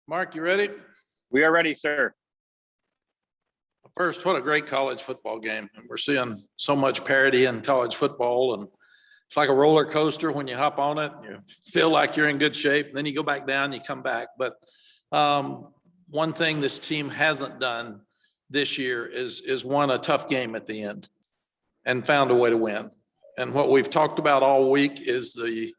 Mark, you ready? We are ready, sir. First, what a great college football game. And we're seeing so much parity in college football. And it's like a roller coaster when you hop on it. You feel like you're in good shape. And then you go back down, you come back. But one thing this team hasn't done this year is won a tough game at the end and found a way to win. And what we've talked about all week is the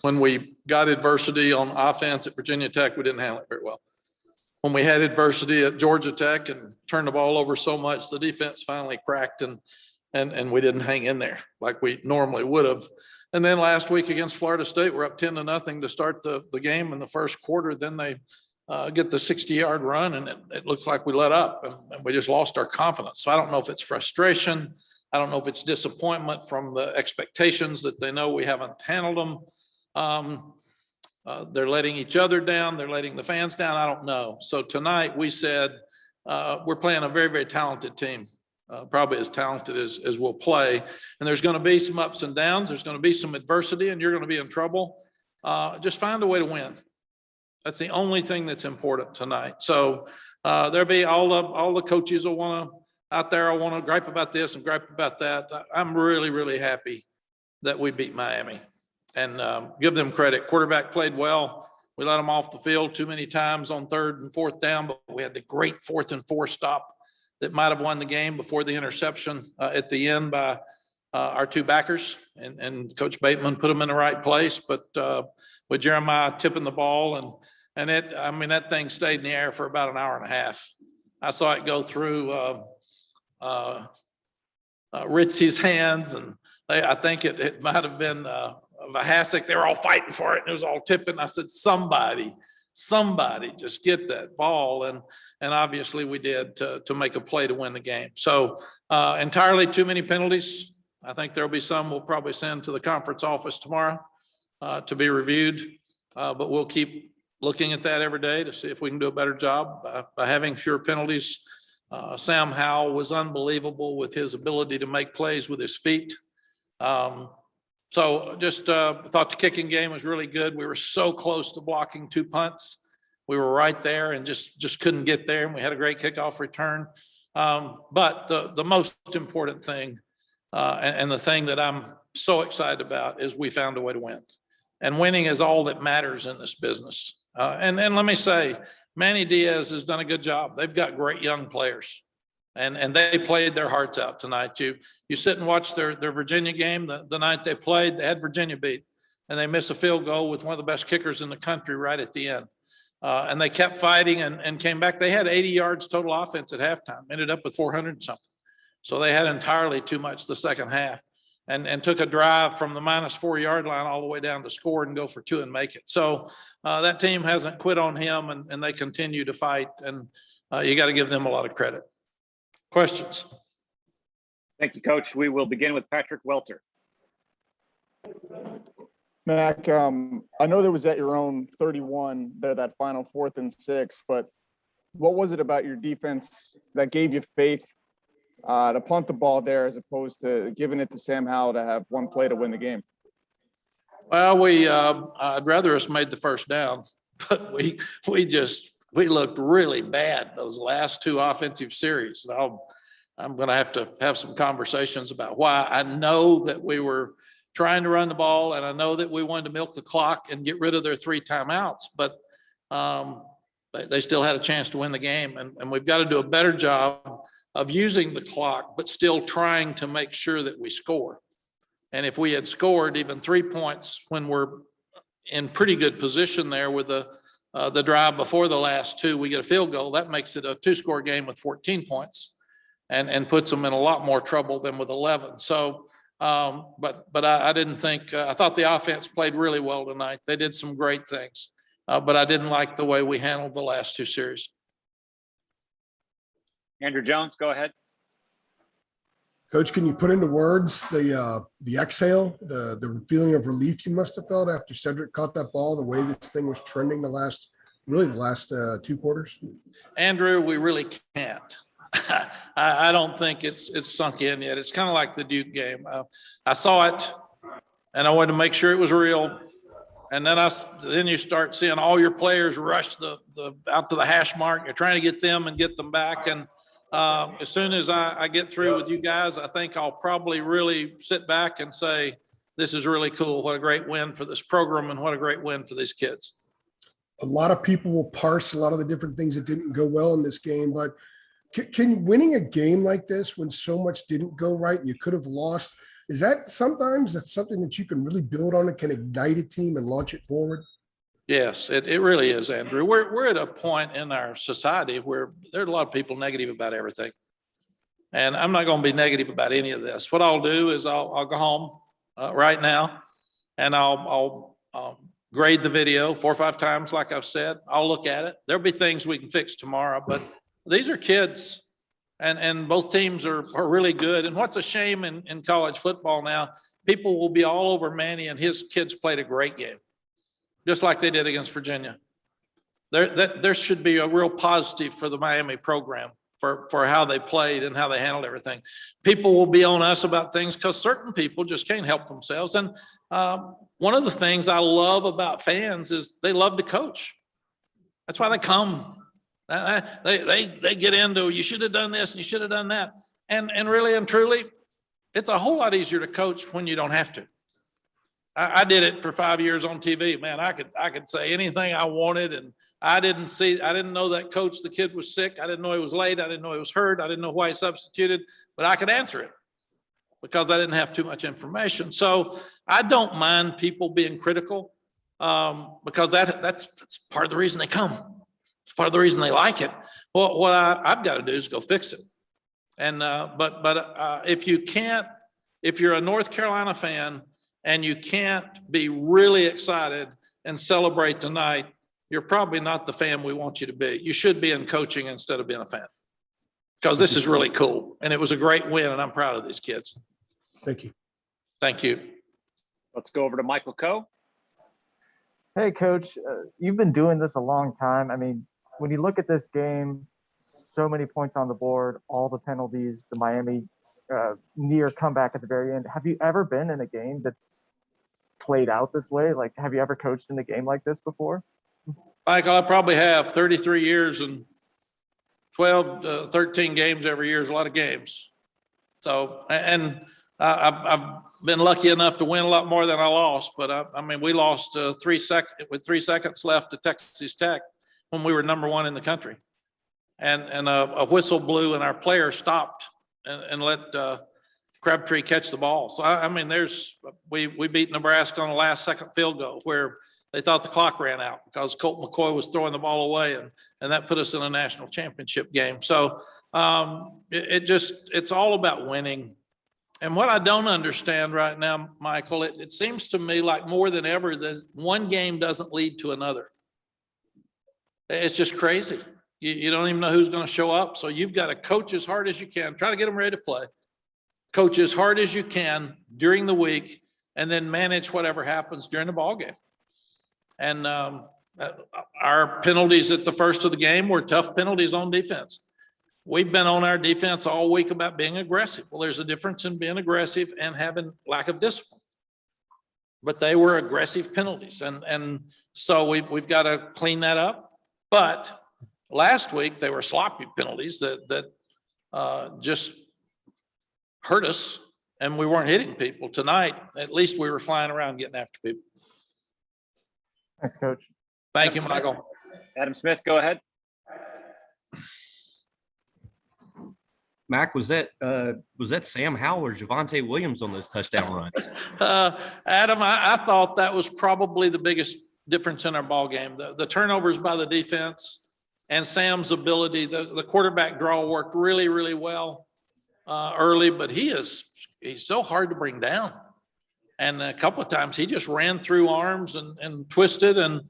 when we got adversity on offense at Virginia Tech, we didn't handle it very well. When we had adversity at Georgia Tech and turned the ball over so much, the defense finally cracked and we didn't hang in there like we normally would have. And then last week against Florida State, we're up 10-0 to start the game in the first quarter. Then they get the 60-yard run and it looks like we let up and we just lost our confidence. So I don't know if it's frustration. I don't know if it's disappointment from the expectations that they know we haven't handled them. They're letting each other down. They're letting the fans down. I don't know. So tonight we said we're playing a very, very talented team, probably as talented as we'll play. And there's going to be some ups and downs. There's going to be some adversity and you're going to be in trouble. Just find a way to win. That's the only thing that's important tonight. So there'll be all the coaches will want to out there. I want to gripe about this and gripe about that. I'm really, really happy that we beat Miami and give them credit. Quarterback played well. We let them off the field too many times on 3rd and 4th down, but we had the great 4th and 4 stop that might have won the game before the interception at the end by our two backers and Coach Bateman put them in the right place. But with Jeremiah tipping the ball and that thing stayed in the air for about an hour and a half. I saw it go through Ritzy's hands, and I think it might have been Vahasek. They were all fighting for it, and it was all tipping. I said, somebody just get that ball, and obviously we did to make a play to win the game. So entirely too many penalties. I think there'll be some we'll probably send to the conference office tomorrow to be reviewed, but we'll keep looking at that every day to see if we can do a better job by having fewer penalties. Sam Howell was unbelievable with his ability to make plays with his feet. So just thought the kicking game was really good. We were so close to blocking 2 punts. We were right there and just couldn't get there. And we had a great kickoff return. But the most important thing and the thing that I'm so excited about is we found a way to win. And winning is all that matters in this business. And let me say, Manny Diaz has done a good job. They've got great young players, and they played their hearts out tonight. You sit and watch their Virginia game the night they played. They had Virginia beat, and they missed a field goal with one of the best kickers in the country right at the end. And they kept fighting and came back. They had 80 yards total offense at halftime, ended up with 400 and something. So they had entirely too much the second half. And took a drive from the -4 yard line all the way down to score and go for 2 and make it. So that team hasn't quit on him and they continue to fight. And you got to give them a lot of credit. Questions? Thank you, Coach. We will begin with Patrick Welter. Mack, I know there was at your own 31 there, that final 4th and 6, but what was it about your defense that gave you faith to punt the ball there as opposed to giving it to Sam Howell to have one play to win the game? Well, I'd rather us made the first down, but we looked really bad those last 2 offensive series. I'm going to have some conversations about why. I know that we were trying to run the ball, and I know that we wanted to milk the clock and get rid of their 3 timeouts, but they still had a chance to win the game, and we've got to do a better job of using the clock, but still trying to make sure that we score. And if we had scored even 3 points when we're in pretty good position there with the drive before the last 2, we get a field goal, that makes it a 2-score game with 14 points and puts them in a lot more trouble than with 11. So, but I didn't think, I thought the offense played really well tonight. They did some great things, but I didn't like the way we handled the last 2 series. Andrew Jones, go ahead. Coach, can you put into words the exhale, the feeling of relief you must have felt after Cedric caught that ball, the way this thing was trending the last 2 quarters? Andrew, we really can't. I don't think it's sunk in yet. It's kind of like the Duke game. I saw it, and I wanted to make sure it was real. And then you start seeing all your players rush out to the hash mark. You're trying to get them and get them back. And as soon as I get through with you guys, I think I'll probably really sit back and say, this is really cool. What a great win for this program and what a great win for these kids. A lot of people will parse a lot of the different things that didn't go well in this game, but can winning a game like this when so much didn't go right and you could have lost, is that sometimes that's something that you can really build on and can ignite a team and launch it forward? Yes, it really is, Andrew. We're at a point in our society where there are a lot of people negative about everything. And I'm not going to be negative about any of this. What I'll do is I'll go home right now and I'll grade the video 4 or 5 times, like I've said. I'll look at it. There'll be things we can fix tomorrow, but these are kids and both teams are really good. And what's a shame in college football now, people will be all over Manny and his kids played a great game, just like they did against Virginia. There should be a real positive for the Miami program for how they played and how they handled everything. People will be on us about things because certain people just can't help themselves. And one of the things I love about fans is they love to coach. That's why they come. They get into, you should have done this and you should have done that. And really and truly, it's a whole lot easier to coach when you don't have to. I did it for 5 years on TV, man. I could say anything I wanted, and I didn't know that coach, the kid was sick. I didn't know he was late. I didn't know he was hurt. I didn't know why he substituted, but I could answer it because I didn't have too much information. So I don't mind people being critical because that's part of the reason they come. It's part of the reason they like it. Well, what I've got to do is go fix it. And but if you're a North Carolina fan and you can't be really excited and celebrate tonight, you're probably not the fan we want you to be. You should be in coaching instead of being a fan, because this is really cool. And it was a great win, and I'm proud of these kids. Thank you. Thank you. Let's go over to Michael Coe. Hey, Coach, you've been doing this a long time. I mean, when you look at this game, so many points on the board, all the penalties, the Miami near comeback at the very end. Have you ever been in a game that's played out this way? Like, have you ever coached in a game like this before? Michael, I probably have 33 years and 12 to 13 games every year is a lot of games. So, and I've been lucky enough to win a lot more than I lost, but I mean, we lost 3 seconds left to Texas Tech when we were #1 in the country. And a whistle blew and our player stopped and let Crabtree catch the ball. So, I mean, we beat Nebraska on the last second field goal where they thought the clock ran out because Colt McCoy was throwing the ball away, and that put us in a national championship game. So it's all about winning. And what I don't understand right now, Michael, it seems to me like more than ever, this one game doesn't lead to another. It's just crazy. You don't even know who's going to show up. So you've got to coach as hard as you can, try to get them ready to play, coach as hard as you can during the week, and then manage whatever happens during the ball game. And our penalties at the first of the game were tough penalties on defense. We've been on our defense all week about being aggressive. Well, there's a difference in being aggressive and having lack of discipline. But they were aggressive penalties. And so we've got to clean that up. But last week, they were sloppy penalties that just hurt us, and we weren't hitting people. Tonight, at least we were flying around getting after people. Thanks, Coach. Thank you, Michael. Adam Smith, go ahead. Mack, was that Sam Howell or Javonte Williams on those touchdown runs? Adam, I thought that was probably the biggest difference in our ball game. The turnovers by the defense and Sam's ability, the quarterback draw worked really, really well early, but he's so hard to bring down. And a couple of times he just ran through arms and twisted and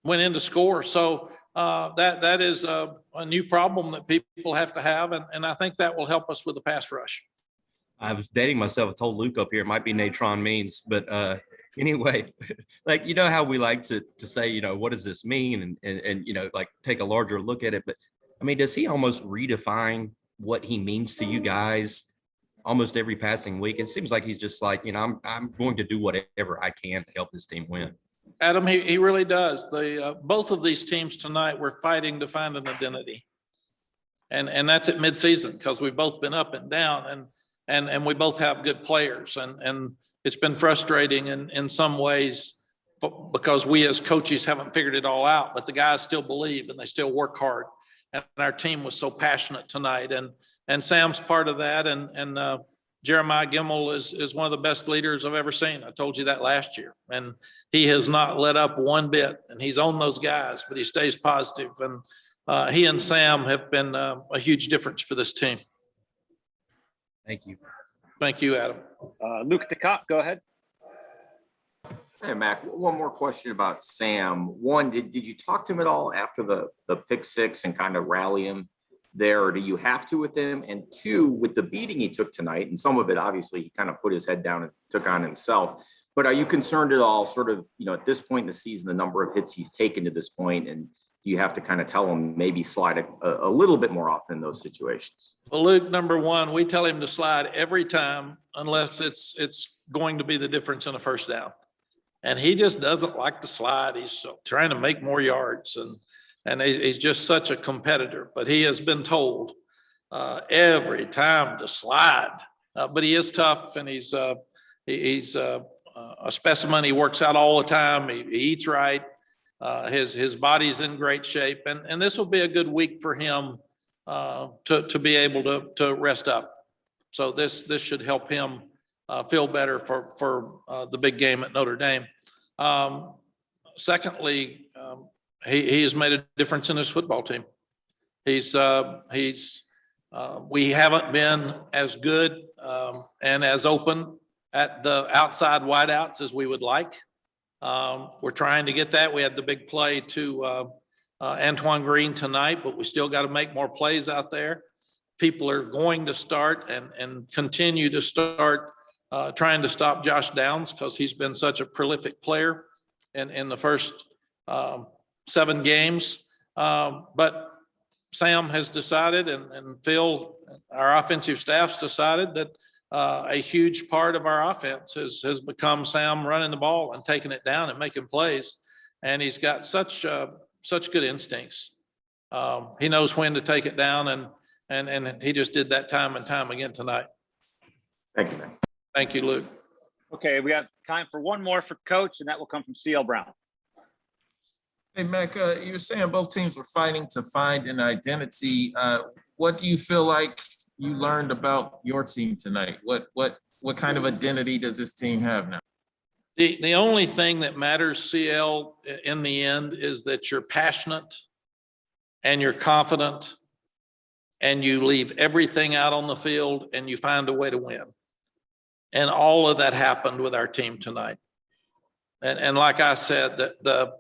went in to score. So that is a new problem that people have to have. And I think that will help us with the pass rush. I was dating myself. I told Luke up here, it might be Natron Means, but anyway, like, you know how we like to say, you know, what does this mean? And, you know, like take a larger look at it. But I mean, does he almost redefine what he means to you guys almost every passing week. It seems like he's just like, I'm going to do whatever I can to help this team win. Adam, he really does. Both of these teams tonight were fighting to find an identity. And that's at midseason because we've both been up and down and we both have good players. And it's been frustrating in some ways because we as coaches haven't figured it all out, but the guys still believe and they still work hard. And our team was so passionate tonight. And Sam's part of that. And Jeremiah Gimmel is one of the best leaders I've ever seen. I told you that last year. And he has not let up one bit. And he's on those guys, but he stays positive. And he and Sam have been a huge difference for this team. Thank you. Thank you, Adam. Luke DeCock, go ahead. Hey, Mac, one more question about Sam. One, did you talk to him at all after the pick six and kind of rally him there, or do you have to with him? And two, with the beating he took tonight, and some of it, obviously, he kind of put his head down and took on himself, but are you concerned at all, sort of, at this point in the season, the number of hits he's taken to this point, and do you have to kind of tell him maybe slide a little bit more often in those situations? Well, Luke, number one, we tell him to slide every time unless it's going to be the difference in a first down. And he just doesn't like to slide. He's trying to make more yards, and he's just such a competitor. But he has been told every time to slide. But he is tough, and he's a specimen. He works out all the time. He eats right. His body's in great shape, and this will be a good week for him to be able to rest up. So this should help him feel better for the big game at Notre Dame. Secondly, he has made a difference in his football team. We haven't been as good and as open at the outside wideouts as we would like. We're trying to get that. We had the big play to Antoine Green tonight, but we still got to make more plays out there. People are going to start and continue to start trying to stop Josh Downs because he's been such a prolific player in the first 7 games. But Sam has decided, and Phil, our offensive staff's decided that a huge part of our offense has become Sam running the ball and taking it down and making plays. And he's got such good instincts. He knows when to take it down, and he just did that time and time again tonight. Thank you, man. Thank you, Luke. Okay, we have time for one more for Coach, and that will come from CL Brown. Hey, Mac, you were saying both teams were fighting to find an identity. What do you feel like you learned about your team tonight? What kind of identity does this team have now? The only thing that matters, CL, in the end is that you're passionate and you're confident and you leave everything out on the field and you find a way to win. And all of that happened with our team tonight. And like I said, the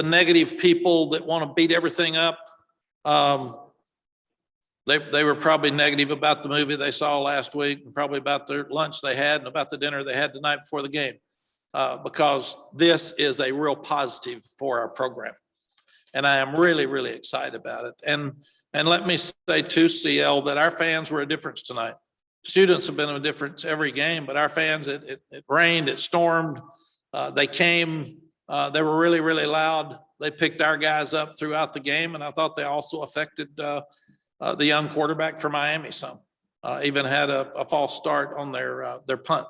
negative people that want to beat everything up, they were probably negative about the movie they saw last week, and probably about their lunch they had and about the dinner they had the night before the game, because this is a real positive for our program. And I am really, really excited about it. And let me say too, CL, that our fans were a difference tonight. Students have been a difference every game, but our fans, it rained, it stormed. They came, they were really, really loud. They picked our guys up throughout the game. And I thought they also affected the young quarterback for Miami some, even had a false start on their punt.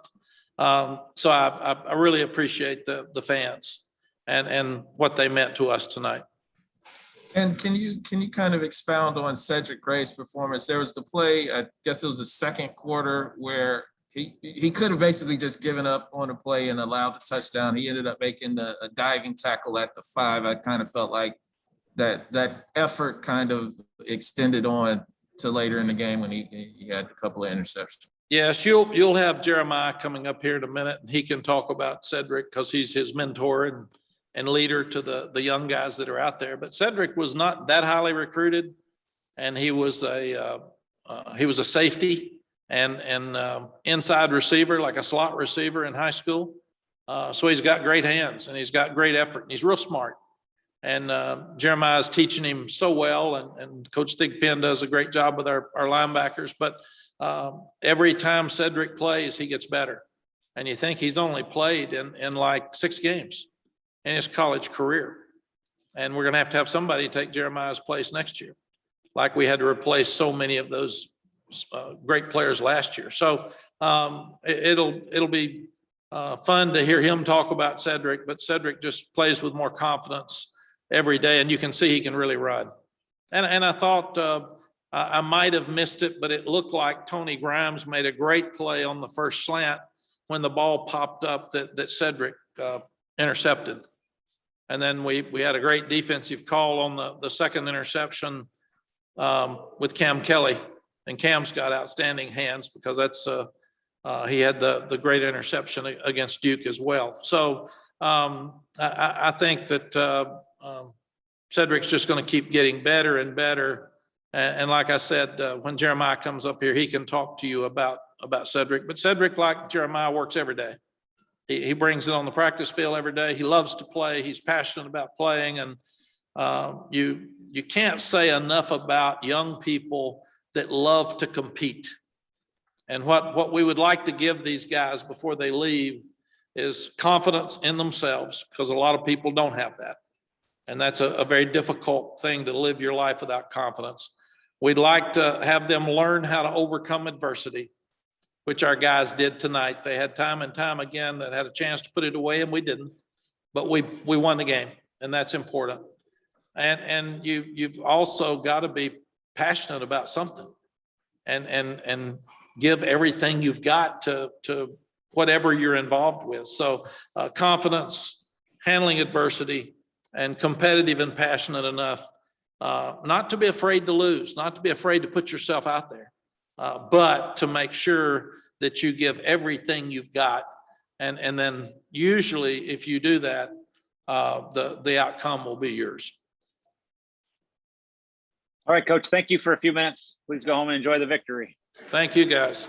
So I really appreciate the fans and what they meant to us tonight. And can you kind of expound on Cedric Gray's performance? There was the play, I guess it was the second quarter, where he could have basically just given up on the play and allowed the touchdown. He ended up making a diving tackle at the 5. I kind of felt like that effort kind of extended on to later in the game when he had a couple of interceptions. Yes, you'll have Jeremiah coming up here in a minute, and he can talk about Cedric because he's his mentor and leader to the young guys that are out there. But Cedric was not that highly recruited, and he was a safety and inside receiver, like a slot receiver in high school. So he's got great hands and he's got great effort and he's real smart. And Jeremiah's teaching him so well, and Coach Thigpen does a great job with our linebackers. But every time Cedric plays, he gets better. And you think he's only played in like 6 games in his college career. And we're going to have somebody take Jeremiah's place next year, like we had to replace so many of those great players last year. So it'll be fun to hear him talk about Cedric, but Cedric just plays with more confidence every day, and you can see he can really run. And I thought I might have missed it, but it looked like Tony Grimes made a great play on the first slant when the ball popped up that Cedric intercepted. And then we had a great defensive call on the second interception with Cam Kelly, and Cam's got outstanding hands because that's he had the great interception against Duke as well. So I think that Cedric's just going to keep getting better and better. And like I said, when Jeremiah comes up here, he can talk to you about Cedric. But Cedric, like Jeremiah, works every day. He brings it on the practice field every day. He loves to play. He's passionate about playing. And you can't say enough about young people that love to compete. And what we would like to give these guys before they leave is confidence in themselves, because a lot of people don't have that. And that's a very difficult thing to live your life without confidence. We'd like to have them learn how to overcome adversity, which our guys did tonight. They had time and time again that had a chance to put it away, and we didn't. But we won the game, and that's important. And you've also got to be passionate about something, and give everything you've got to whatever you're involved with. So confidence, handling adversity, and competitive and passionate enough not to be afraid to lose, not to be afraid to put yourself out there, but to make sure that you give everything you've got. And then usually if you do that, the outcome will be yours. All right, Coach, thank you for a few minutes. Please go home and enjoy the victory. Thank you, guys.